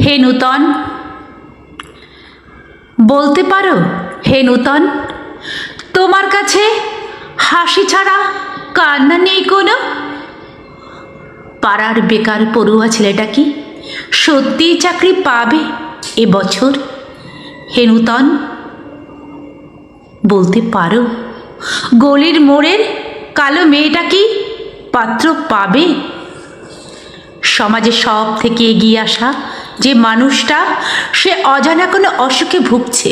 হে নূতন, বলতে পারো হে নূতন, তোমার কাছে হাসি ছাড়া কান্না নেই কোনো? পাড়ার বেকার পড়ুয়া ছেলেটা কি সত্যিই চাকরি পাবে এবছর? হে নূতন, বলতে পারো গলির মোড়ের কালো মেয়েটা কি পাত্র পাবে? সমাজে সব থেকে এগিয়ে আসা যে মানুষটা, সে অজানা কোনো অসুখে ভুগছে,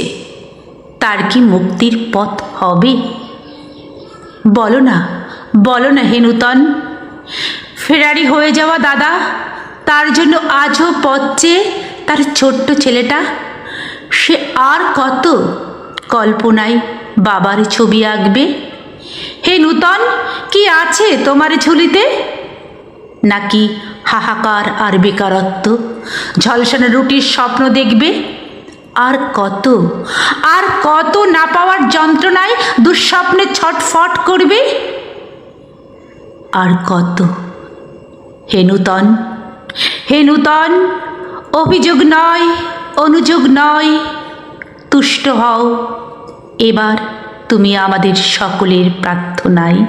তার কি মুক্তির পথ হবে? বলো না, বলো না হে নূতন। ফেরারি হয়ে যাওয়া দাদা, তার জন্য আজও পথ চেয়ে তার ছোট্ট ছেলেটা, সে আর কত কল্পনায় বাবার ছবি আঁকবে? হে নূতন, কি আছে তোমার ঝুলিতে? নাকি হাহাকার আর বেকারত্ব, ঝলসানো রুটির স্বপ্ন দেখবে? আর কত, আর কত না পাওয়ার যন্ত্রণায় দুঃস্বপ্নে ছটফট করবে? আর কত? হে নূতন, হে নূতন, অভিযোগ নয়, অনুযোগ নয়, তুষ্ট হও এবার তুমি আমাদের সকলের প্রার্থনায়।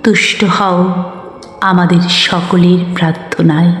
তুষ্ট হও আমাদের সকলের প্রার্থনায়।